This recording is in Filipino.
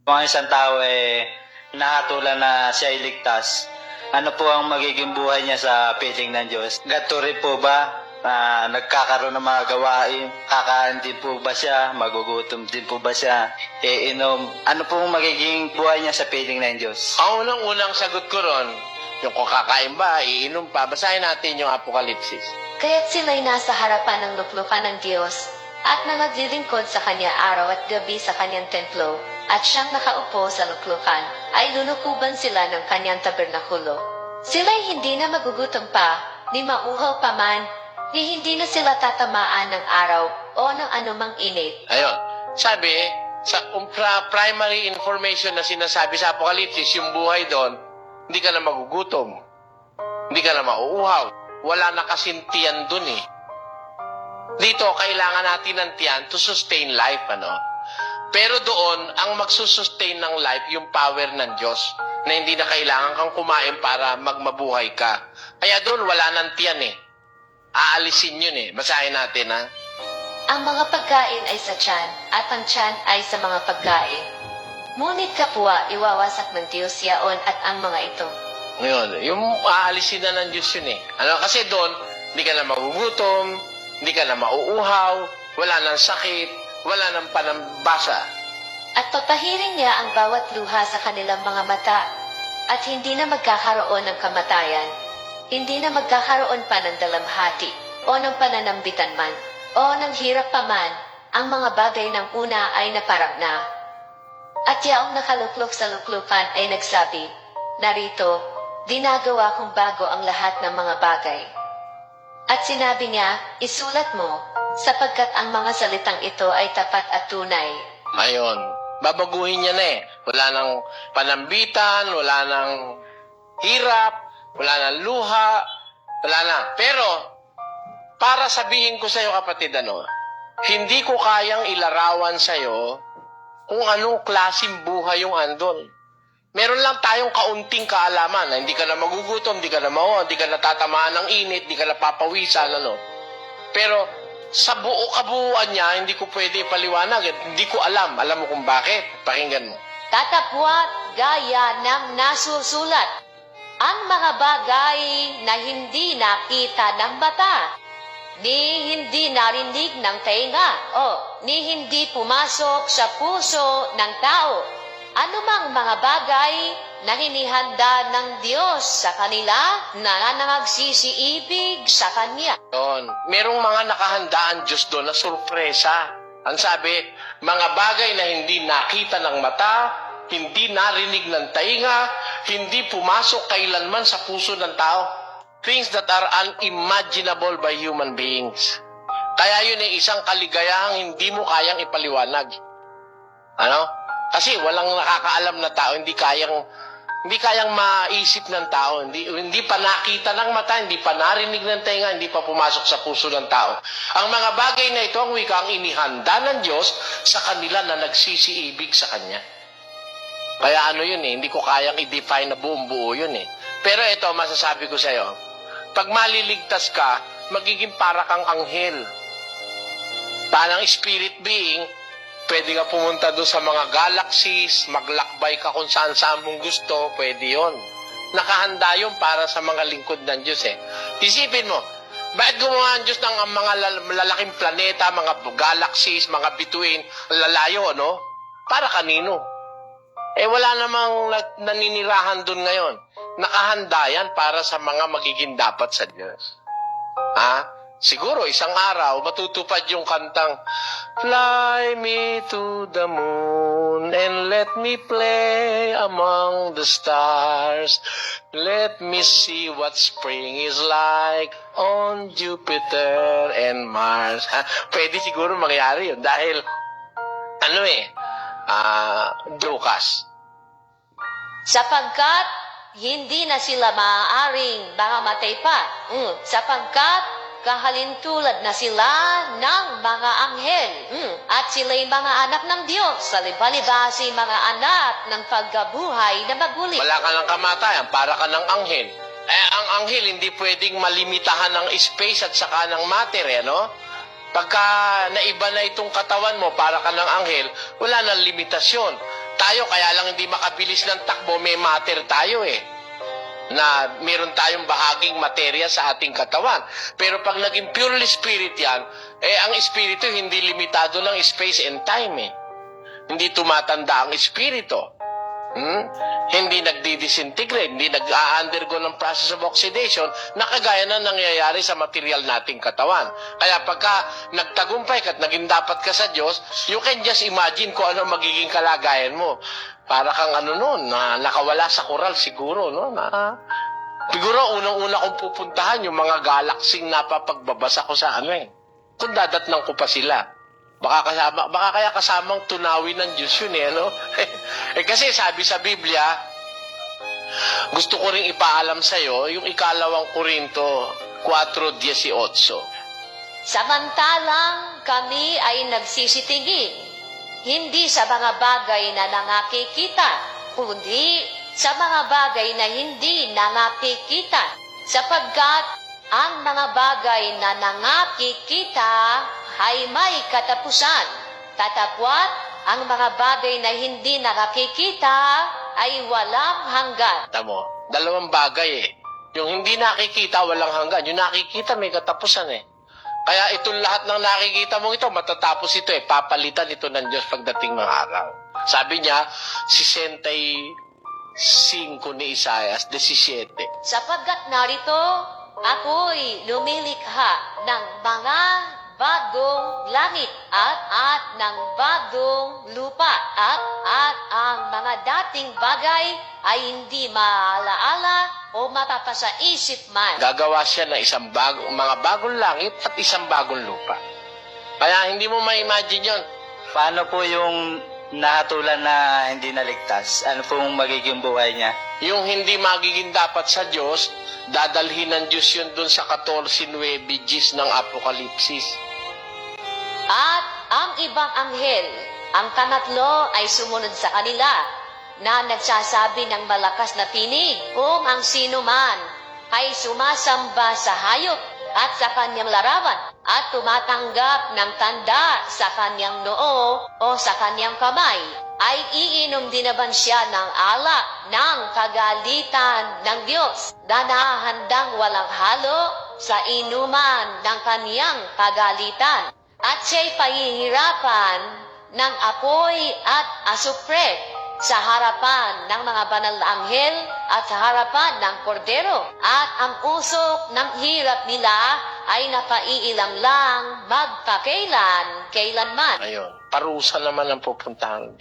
Kung ang isang tao nahatulan na siya iligtas, ano po ang magiging buhay niya sa piling ng Diyos? Ganito rin po ba? Nagkakaroon ng mga gawain, kakain din po ba siya, magugutom din po ba siya, iinom, ano po magiging buhay niya sa piling ng Diyos? Ang unang sagot ko ron, yung kung kakain ba, iinom pa, basahin natin yung Apokalipsis. Kaya't sila'y nasa harapan ng luklukan ng Diyos, at na maglilingkod sa Kanya araw at gabi sa Kanyang templo, at siyang nakaupo sa luklukan, ay lulukuban sila ng Kanyang tabernakulo. Sila'y hindi na magugutom pa, ni mauhaw pa man, ni hindi na sila tatamaan ng araw o ng anumang init. Ayun, sabi, sa primary information na sinasabi sa Apokalipsis, yung buhay doon, hindi ka na magugutom, hindi ka na mauuhaw, wala na kasing tiyan doon eh. Dito, kailangan natin ng tiyan to sustain life, ano? Pero doon, ang magsusustain ng life, yung power ng Diyos, na hindi na kailangan kang kumain para magmabuhay ka. Kaya doon, wala nang tiyan eh. Aalisin yun eh. Basahin natin, ha? Ang mga pagkain ay sa tiyan, at ang tiyan ay sa mga pagkain. Ngunit kapwa iwawasak ng Diyos yaon at ang mga ito. Ngayon, yung aalisin na ng Diyos yun eh. Ano? Kasi doon, hindi ka na magugutom, hindi ka na mauuhaw, wala nang sakit, wala nang panambasa. At papahirin niya ang bawat luha sa kanilang mga mata, at hindi na magkakaroon ng kamatayan, hindi na magkakaroon pa ng dalamhati, o ng pananambitan man, o ng hirap pa man, ang mga bagay ng una ay naparang na. At yaong nakaluklok sa luklukan ay nagsabi, narito, dinagawa kong bago ang lahat ng mga bagay. At sinabi niya, isulat mo, sapagkat ang mga salitang ito ay tapat at tunay. Ayun, babaguhin niya na eh. Wala nang panambitan, wala nang hirap, wala nang luha, wala na. Pero, para sabihin ko sa iyo kapatid, hindi ko kayang ilarawan sa iyo kung anong klaseng buhay yung andon. Meron lang tayong kaunting kaalaman na hindi ka na magugutom, hindi ka na hindi ka natatamaan ng init, hindi ka napapawisan, Pero sa buo kabuuan niya, hindi ko pwede ipaliwanag. Hindi ko alam. Alam mo kung bakit? Pakinggan mo. Tatapwat gaya ng nasusulat, ang mga bagay na hindi nakita ng mata, ni hindi narinig ng tenga, o ni hindi pumasok sa puso ng tao. Anumang mga bagay na hinihanda ng Diyos sa kanila na nagsisiibig sa Kanya. Doon, merong mga nakahandaan Diyos doon na sorpresa. Ang sabi, mga bagay na hindi nakita ng mata, hindi narinig ng tainga, hindi pumasok kailanman sa puso ng tao. Things that are unimaginable by human beings. Kaya yun ay isang kaligayahang hindi mo kayang ipaliwanag. Kasi walang nakakaalam na tao, hindi kayang maisip ng tao, hindi pa nakita ng mata, hindi pa narinig ng tenga, hindi pa pumasok sa puso ng tao. Ang mga bagay na ito, ang wikang inihanda ng Diyos sa kanila na nagsisiibig sa Kanya. Kaya yun hindi ko kayang i-define na buong buo yun Pero ito, masasabi ko sa iyo, pag maliligtas ka, magiging para kang anghel. Parang spirit being, pwede ka pumunta doon sa mga galaxies, maglakbay ka kung saan-saan mong gusto, pwede yon. Nakahanda yun para sa mga lingkod ng Diyos Isipin mo, bakit gumawa ang Diyos ng mga lalaking planeta, mga galaxies, mga bituin, lalayo, Para kanino? Wala namang naninirahan doon ngayon. Nakahanda yan para sa mga magiging dapat sa Diyos. Siguro isang araw matutupad yung kantang Fly me to the moon and let me play among the stars. Let me see what spring is like on Jupiter and Mars. Pwede siguro mangyari yun dahil Lucas. Sapagkat hindi na sila maaaring mangamatay pa, sapagkat kahalintulad na sila ng mga anghel, at sila'y mga anak ng Diyos, salibali-basi mga anak ng pagkabuhay na maguli. Wala ka ng kamatayan, para ka ng anghel. Ang anghel hindi pwedeng malimitahan ng space at saka ng matter, Pagka naiba na itong katawan mo, para ka ng anghel, wala nang limitasyon. Tayo, kaya lang hindi makabilis ng takbo, may matter tayo eh. Na meron tayong bahaging materya sa ating katawan. Pero pag naging purely spirit yan, ang espiritu hindi limitado ng space and time eh. Hindi tumatanda ang espiritu. Hindi nagdi-disintegrate, hindi nag-undergo ng process of oxidation na kagaya na nangyayari sa material nating katawan. Kaya pagka nagtagumpay ka at naging dapat ka sa Diyos, you can just imagine kung ano magiging kalagayan mo. Para kang na nakawala sa koral siguro, no? Siguro unang-una kong pupuntahan yung mga galaksing napapagbabasa ko sa kung dadatnang ko pa sila. Baka kaya kasamang tunawin ng Diyos yun kasi sabi sa Biblia, gusto ko ring ipaalam sa'yo yung ikalawang Korinto 4:18. Samantalang kami ay nagsisitingin, hindi sa mga bagay na nangakikita, kundi sa mga bagay na hindi nangakikita, sapagkat ang mga bagay na nangakikita ay may katapusan. Tatapwat, ang mga bagay na hindi nakakikita ay walang hanggan. Tamo, dalawang bagay Yung hindi nakikita, walang hanggan. Yung nakikita, may katapusan Kaya itong lahat ng nakikita mong ito, matatapos ito Papalitan ito ng Diyos pagdating ng araw. Sabi niya, 65 ni Isaias, 17. Sapagkat narito, ako'y lumilikha ng mga bagong langit at ng bagong lupa at ang mga dating bagay ay hindi maalaala o mapapasa isip man. Gagawa siya ng mga bagong langit at isang bagong lupa. Kaya hindi mo ma-imagine yun. Paano po yung nahatulan na hindi naligtas? Ano pong magiging buhay niya? Yung hindi magiging dapat sa Diyos, dadalhin ng Diyos yun dun sa 14:9 ng Apokalipsis. At ang ibang anghel, ang pangatlo ay sumunod sa kanila, na nagsasabi ng malakas na tinig kung ang sino man ay sumasamba sa hayop at sa kanyang larawan at tumatanggap ng tanda sa kanyang noo o sa kanyang kamay, ay iinom din naman siya ng alak ng kagalitan ng Diyos na nahandang walang halo sa inuman ng kaniyang kagalitan. At siya'y pahihirapan ng apoy at asupre sa harapan ng mga banal na anghel at sa harapan ng kordero. At ang usok ng hirap nila ay napaiilang lang magpakailanman. Ayun, parusa naman ang pupuntahan.